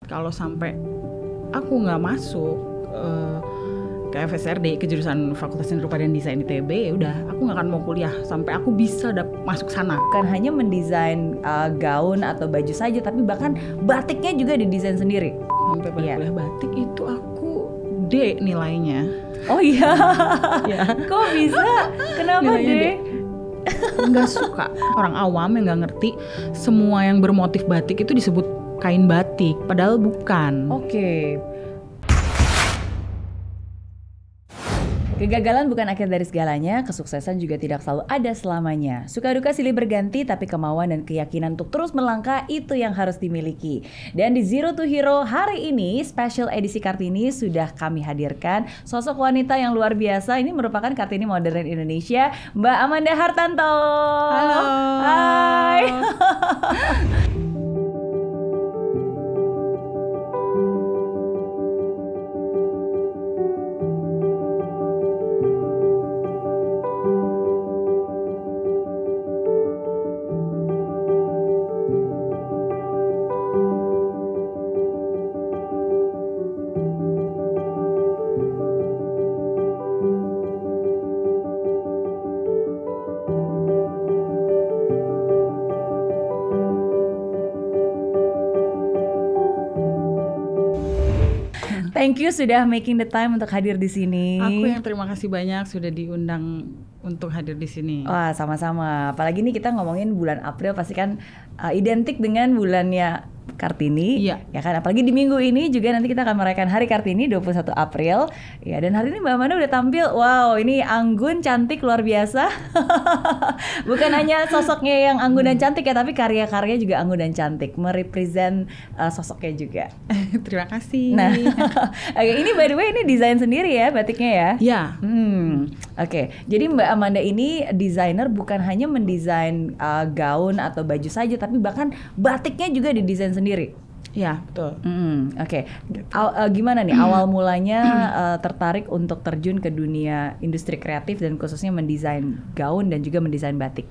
kalau sampai aku nggak masuk ke FSRD, ke jurusan Fakultas Seni Rupa dan Desain ITB, ya udah aku nggak akan mau kuliah sampai aku bisa masuk sana. Bukan hanya mendesain gaun atau baju saja, tapi bahkan batiknya juga didesain sendiri. Sampai pada kuliah batik itu aku D nilainya. Oh iya. Kok bisa? Kenapa D? Nggak suka. Orang awam yang nggak ngerti semua yang bermotif batik itu disebut kain batik, padahal bukan. Oke. Kegagalan bukan akhir dari segalanya, kesuksesan juga tidak selalu ada selamanya. Suka duka silih berganti, tapi kemauan dan keyakinan untuk terus melangkah itu yang harus dimiliki. Dan di Zero to Hero hari ini, special edisi Kartini sudah kami hadirkan sosok wanita yang luar biasa. Ini merupakan Kartini Modern Indonesia, Mbak Amanda Hartanto. Halo. Hai. Thank you sudah making the time untuk hadir di sini. Aku yang terima kasih banyak sudah diundang untuk hadir di sini. Wah, sama-sama. Apalagi nih kita ngomongin bulan April, pasti kan identik dengan bulannya Kartini. Iya. Ya kan, apalagi di minggu ini juga nanti kita akan merayakan Hari Kartini 21 April. Ya, dan hari ini Mbak Amanda udah tampil. Wow, ini anggun, cantik, luar biasa. Bukan hanya sosoknya yang anggun dan cantik ya, tapi karya-karya juga anggun dan cantik, merepresent sosoknya juga. Terima kasih. Nah, oke, ini by the way ini desain sendiri ya batiknya ya? Ya. Oke, jadi Mbak Amanda ini desainer, bukan hanya mendesain gaun atau baju saja, tapi bahkan batiknya juga didesain sendiri. Ya, betul. Oke. Gimana nih awal mulanya tertarik untuk terjun ke dunia industri kreatif dan khususnya mendesain gaun dan juga mendesain batik?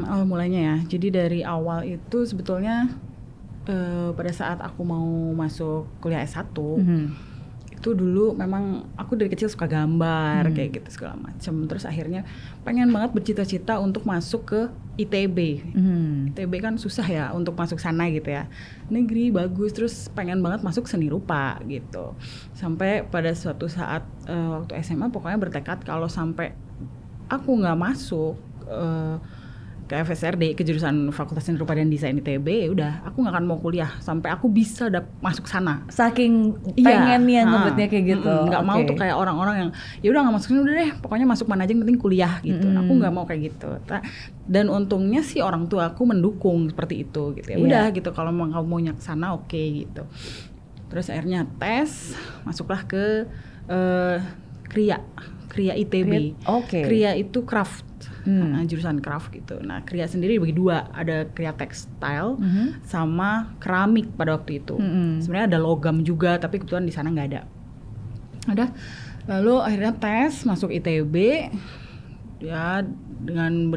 Awal mulanya ya. Jadi dari awal itu sebetulnya pada saat aku mau masuk kuliah S1, itu dulu memang aku dari kecil suka gambar kayak gitu segala macam. Terus akhirnya pengen banget bercita-cita untuk masuk ke ITB. ITB kan susah ya untuk masuk sana gitu ya. Negeri bagus, terus pengen banget masuk seni rupa gitu. Sampai pada suatu saat waktu SMA pokoknya bertekad kalau sampai aku nggak masuk ke FSRD, ke jurusan Fakultas Seni Rupa dan Desain ITB, ya udah aku nggak akan mau kuliah sampai aku bisa masuk sana. Saking pengennya ngebutnya kayak gitu. Nggak mau tuh kayak orang-orang yang ya udah nggak masuk sini, udah deh pokoknya masuk mana aja yang penting kuliah gitu. Aku nggak mau kayak gitu. Dan untungnya sih orang tua aku mendukung seperti itu gitu ya. Udah gitu, kalau kamu mau ke sana oke gitu. Terus akhirnya tes, masuklah ke Kria ITB. Kria itu craft. Jurusan craft gitu. Nah, Kria sendiri dibagi dua, ada Kria tekstil sama keramik pada waktu itu. Sebenarnya ada logam juga, tapi kebetulan di sana nggak ada. Udah, lalu akhirnya tes masuk ITB, ya dengan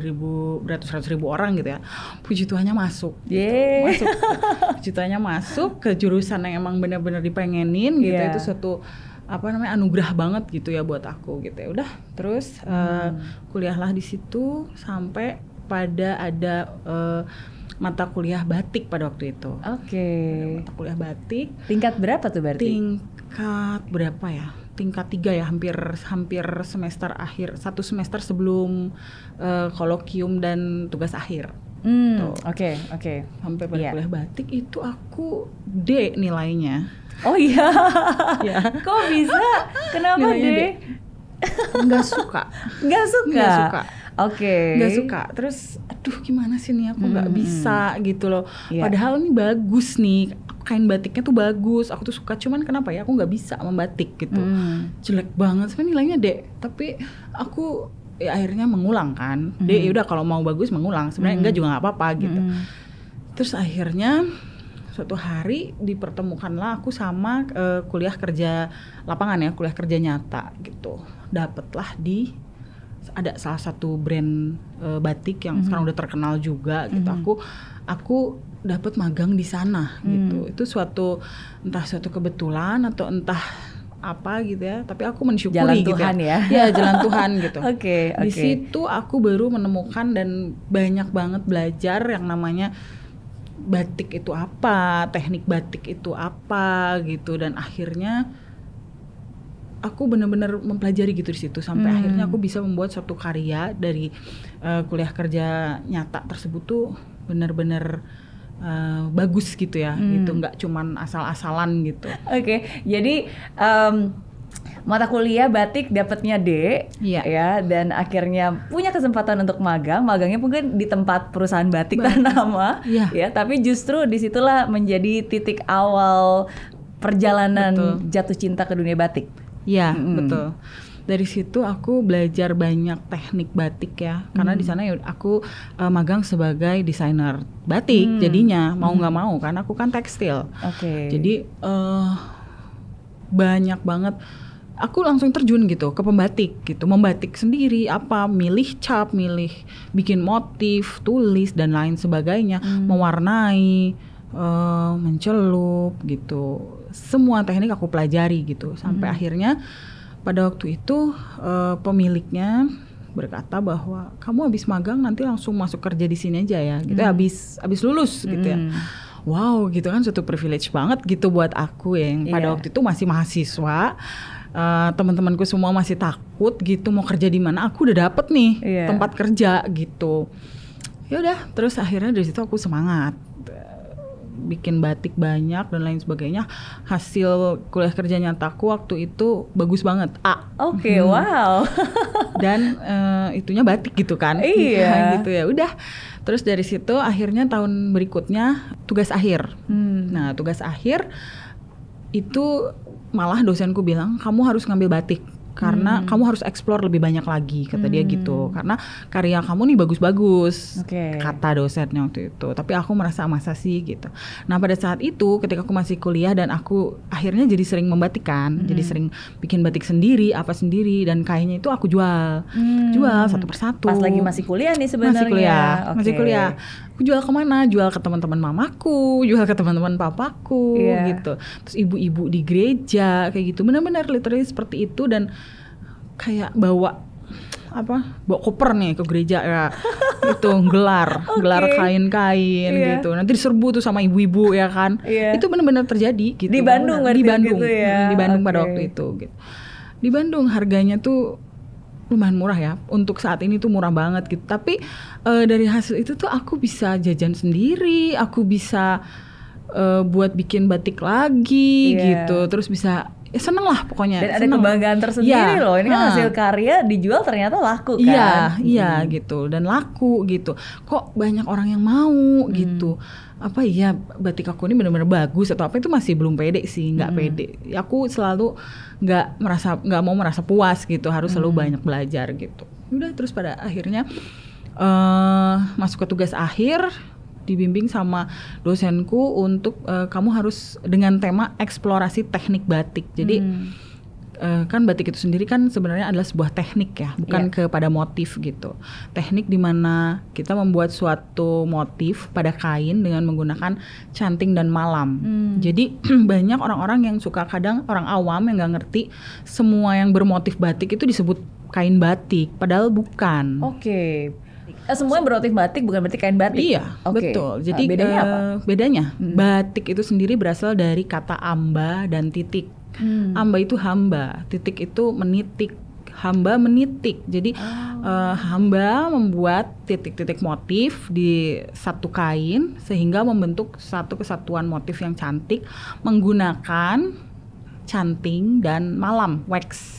beratus-ratus ribu orang gitu ya. Puji Tuhannya masuk. Gitu. Puji Tuhannya masuk ke jurusan yang emang benar-benar dipengenin gitu. Itu suatu anugerah banget gitu ya buat aku gitu ya. Udah terus kuliahlah di situ sampai pada ada mata kuliah batik pada waktu itu. Mata kuliah batik. Tingkat berapa tuh berarti? Tingkat berapa ya? Tingkat 3 ya, hampir semester akhir, 1 semester sebelum kolokium dan tugas akhir. Oke. Sampai pada kuliah batik itu aku D nilainya. Oh iya. Kok bisa? Kenapa D? Nggak suka. Oke. Nggak suka. Terus aduh gimana sih nih, aku nggak bisa gitu loh. Padahal ini bagus nih, kain batiknya tuh bagus, aku tuh suka, cuman kenapa ya aku nggak bisa membatik gitu. Jelek banget sebenarnya nilainya D. Tapi aku ya akhirnya mengulang kan. D ya udah kalau mau bagus mengulang, sebenarnya enggak juga nggak apa-apa gitu. Terus akhirnya suatu hari dipertemukanlah aku sama kuliah kerja lapangan ya, kuliah kerja nyata gitu. Dapatlah ada salah satu brand batik yang sekarang udah terkenal juga gitu. Aku dapat magang di sana gitu. Itu entah suatu kebetulan atau entah apa gitu ya, tapi aku mensyukuri jalan gitu Tuhan ya. Ya jalan Tuhan gitu. Oke. Di situ aku baru menemukan dan banyak banget belajar yang namanya batik itu apa, teknik batik itu apa gitu, dan akhirnya aku benar-benar mempelajari gitu di situ sampai akhirnya aku bisa membuat suatu karya dari kuliah kerja nyata tersebut tuh benar-benar bagus gitu ya, gitu, nggak cuman asal-asalan gitu. Oke, jadi mata kuliah batik dapatnya D, ya, dan akhirnya punya kesempatan untuk magangnya mungkin di tempat perusahaan batik ternama, ya, tapi justru disitulah menjadi titik awal perjalanan jatuh cinta ke dunia batik. Iya, betul. Dari situ aku belajar banyak teknik batik ya, karena di sana aku magang sebagai desainer batik. Jadinya mau nggak mau, karena aku kan tekstil. Jadi banyak banget. Aku langsung terjun gitu ke pembatik gitu, membatik sendiri, milih cap, bikin motif, tulis dan lain sebagainya, mewarnai, mencelup gitu. Semua teknik aku pelajari gitu sampai akhirnya pada waktu itu pemiliknya berkata bahwa kamu habis magang nanti langsung masuk kerja di sini aja ya, gitu. Habis lulus gitu ya. Wow, gitu kan, suatu privilege banget gitu buat aku yang pada waktu itu masih mahasiswa. Teman-temanku semua masih takut gitu mau kerja di mana. Aku udah dapet nih tempat kerja gitu. Ya udah, terus akhirnya dari situ aku semangat bikin batik banyak dan lain sebagainya. Hasil kuliah kerja nyataku waktu itu bagus banget, A. Wow. Dan itunya batik gitu kan. Iya. Gitu ya. Udah. Terus dari situ akhirnya tahun berikutnya tugas akhir. Nah, tugas akhir itu malah dosenku bilang kamu harus ngambil batik. Karena kamu harus explore lebih banyak lagi, kata dia gitu. Karena karya kamu nih bagus-bagus, kata dosennya waktu itu. Tapi aku merasa masa sih gitu. Nah pada saat itu ketika aku masih kuliah dan aku akhirnya jadi sering membatik kan, jadi sering bikin batik sendiri, apa sendiri, dan kainnya itu aku jual satu persatu. Pas lagi masih kuliah nih sebenarnya. Masih kuliah. Aku jual kemana? Jual ke teman-teman mamaku, jual ke teman-teman papaku, gitu. Terus ibu-ibu di gereja kayak gitu. Benar-benar literally seperti itu, dan kayak bawa koper nih ke gereja ya. Itu gelar kain-kain gitu. Nanti diserbu tuh sama ibu-ibu ya kan. Itu benar-benar terjadi gitu. Di Bandung gitu ya. Di Bandung pada waktu itu gitu. Di Bandung harganya tuh lumayan murah ya, untuk saat ini tuh murah banget gitu. Tapi dari hasil itu tuh aku bisa jajan sendiri, aku bisa buat bikin batik lagi gitu. Terus bisa seneng lah pokoknya. Dan ada kebanggaan tersendiri loh. Ini kan hasil karya dijual ternyata laku kan. Iya gitu, dan laku gitu. Kok banyak orang yang mau gitu. Batik aku ini benar-benar bagus atau apa, itu masih belum pede sih, nggak pede. Aku selalu nggak mau merasa puas gitu, harus selalu banyak belajar gitu. Udah, terus pada akhirnya masuk ke tugas akhir, dibimbing sama dosenku untuk kamu harus dengan tema eksplorasi teknik batik. Jadi kan batik itu sendiri kan sebenarnya adalah sebuah teknik ya, bukan kepada motif gitu. Teknik di mana kita membuat suatu motif pada kain dengan menggunakan canting dan malam. Jadi banyak orang-orang yang suka, kadang orang awam yang nggak ngerti semua yang bermotif batik itu disebut kain batik, padahal bukan. Semua yang bermotif batik bukan berarti kain batik. Iya, betul. Jadi bedanya apa? Bedanya, batik itu sendiri berasal dari kata amba dan titik. Amba itu hamba, titik itu menitik, hamba menitik. Jadi hamba membuat titik-titik motif di satu kain sehingga membentuk satu kesatuan motif yang cantik menggunakan canting dan malam, wax.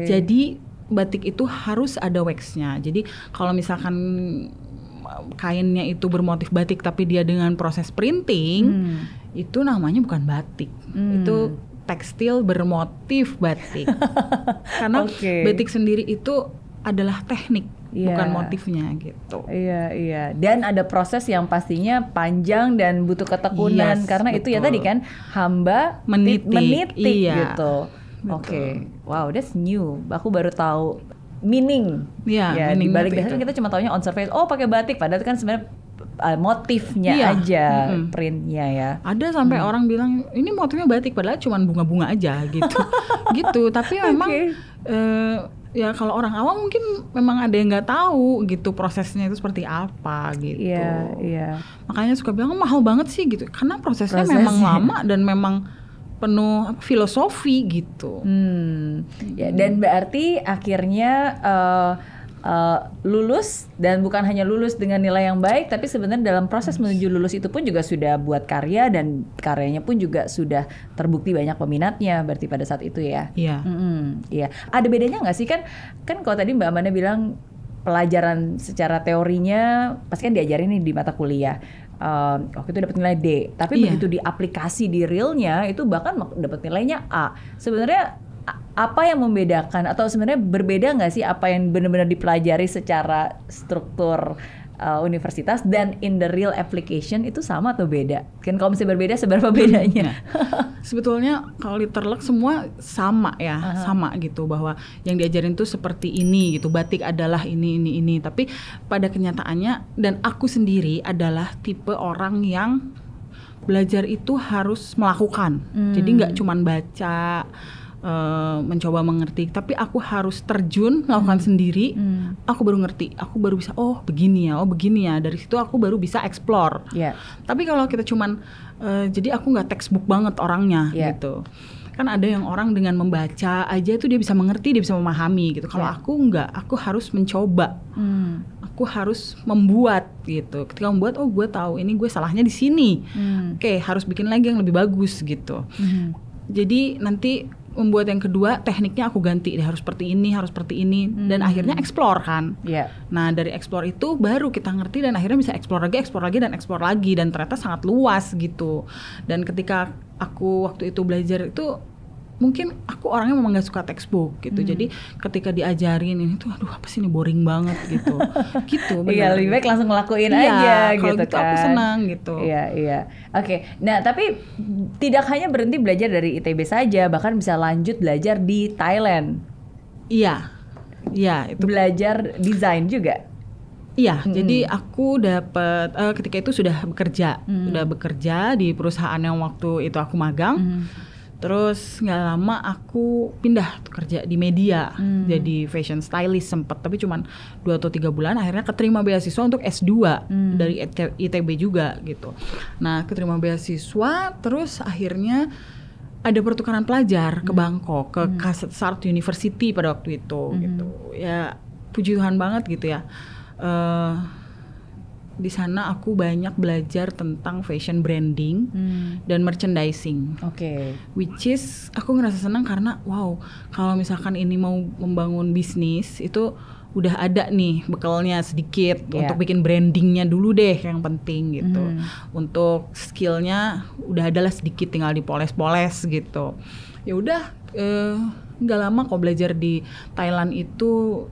Jadi batik itu harus ada waxnya. Jadi kalau misalkan kainnya itu bermotif batik tapi dia dengan proses printing, itu namanya bukan batik. Itu tekstil bermotif batik. Karena batik sendiri itu adalah teknik, bukan motifnya gitu. Iya. Dan ada proses yang pastinya panjang dan butuh ketekunan, karena betul. Itu ya tadi kan hamba menitik gitu. Wow, that's new. Aku baru tahu meaning. Meaning di balik dasar kita cuma taunya on surface. Pakai batik, padahal kan sebenarnya motifnya aja, printnya ya. Ada sampai orang bilang ini motifnya batik padahal cuma bunga-bunga aja gitu. Gitu, tapi memang ya kalau orang awam mungkin memang ada yang nggak tahu gitu prosesnya itu seperti apa gitu. Iya. Makanya suka bilang mahal banget sih gitu, karena prosesnya memang lama dan memang penuh filosofi gitu. Ya, dan berarti akhirnya lulus, dan bukan hanya lulus dengan nilai yang baik, tapi sebenarnya dalam proses menuju lulus itu pun juga sudah buat karya, dan karyanya pun juga sudah terbukti banyak peminatnya berarti pada saat itu ya. Iya. Iya. Ada bedanya nggak sih, kan kalau tadi Mbak Amanda bilang pelajaran secara teorinya pasti kan diajarin nih di mata kuliah. Waktu itu dapat nilai D, tapi begitu di aplikasi di realnya itu bahkan dapat nilainya A. Sebenarnya apa yang membedakan, atau sebenarnya berbeda nggak sih apa yang benar-benar dipelajari secara struktur universitas dan in the real application itu sama atau beda? Kan kalau misalnya berbeda, seberapa bedanya? Sebetulnya kalau literlek semua sama ya, sama gitu, bahwa yang diajarin tuh seperti ini gitu, batik adalah ini. Tapi pada kenyataannya, dan aku sendiri adalah tipe orang yang belajar itu harus melakukan. Jadi nggak cuman baca, mencoba mengerti, tapi aku harus terjun melakukan sendiri. Aku baru ngerti, aku baru bisa begini ya, dari situ aku baru bisa explore. Tapi kalau kita cuman jadi aku nggak textbook banget orangnya gitu. Kan ada yang orang dengan membaca aja itu dia bisa mengerti, dia bisa memahami gitu. Kalau aku nggak, aku harus mencoba. Aku harus membuat gitu. Ketika membuat, gue tahu ini gue salahnya di sini. Oke, harus bikin lagi yang lebih bagus gitu. Jadi nanti membuat yang kedua, tekniknya aku ganti, harus seperti ini, dan akhirnya explore kan. Nah dari explore itu baru kita ngerti, dan akhirnya bisa explore lagi, dan ternyata sangat luas gitu. Dan ketika aku waktu itu belajar itu, mungkin aku orangnya memang gak suka textbook gitu. Jadi ketika diajarin ini tuh, aduh apa sih ini boring banget gitu. Gitu. Iya, lebih baik langsung ngelakuin aja gitu kan. Aku senang gitu. Iya. Oke. Nah, tapi tidak hanya berhenti belajar dari ITB saja, bahkan bisa lanjut belajar di Thailand. Iya, itu belajar desain juga. Iya, jadi aku dapat ketika itu sudah bekerja di perusahaan yang waktu itu aku magang. Terus nggak lama aku pindah kerja di media, jadi fashion stylist sempet, tapi cuman 2 atau 3 bulan. Akhirnya keterima beasiswa untuk S2 dari ITB juga gitu. Nah keterima beasiswa, terus akhirnya ada pertukaran pelajar ke Bangkok, ke Kasetsart University pada waktu itu gitu. Ya puji Tuhan banget gitu ya. Di sana aku banyak belajar tentang fashion branding dan merchandising. Which is aku ngerasa senang karena wow, kalau misalkan ini mau membangun bisnis itu udah ada nih bekalnya sedikit untuk bikin brandingnya dulu deh yang penting gitu. Untuk skillnya udah adalah sedikit, tinggal dipoles-poles gitu. Ya udah nggak lama kok belajar di Thailand itu,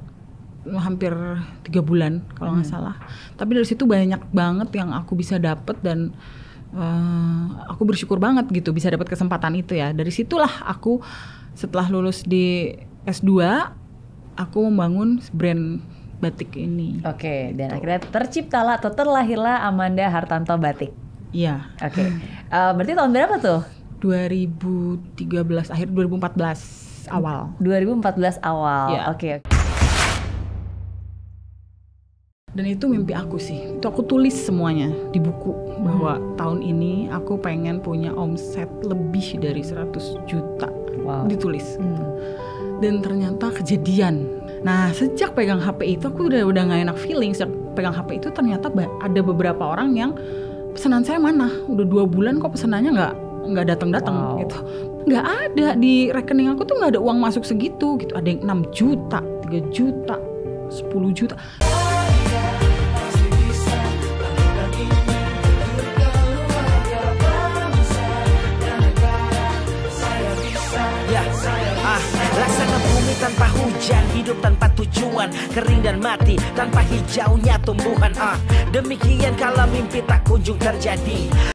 hampir 3 bulan kalau nggak salah. Tapi dari situ banyak banget yang aku bisa dapat, dan aku bersyukur banget gitu bisa dapat kesempatan itu ya. Dari situlah aku setelah lulus di S2 aku membangun brand batik ini. Dan akhirnya terciptalah atau terlahirlah Amanda Hartanto Batik. Iya. Berarti tahun berapa tuh? 2013 akhir, 2014 awal. 2014 awal. Dan itu mimpi aku sih. Itu aku tulis semuanya di buku bahwa tahun ini aku pengen punya omset lebih dari 100 juta. Ditulis. Dan ternyata kejadian. Nah, sejak pegang HP itu aku udah gak enak feeling. Sejak pegang HP itu ternyata ada beberapa orang yang pesanan saya mana? Udah 2 bulan kok pesanannya nggak datang gitu. Nggak ada di rekening aku tuh, nggak ada uang masuk segitu gitu. Ada yang 6 juta, 3 juta, 10 juta. Laksana bumi tanpa hujan, hidup tanpa tujuan, kering dan mati tanpa hijaunya tumbuhan. Demikian kalau mimpi tak kunjung terjadi.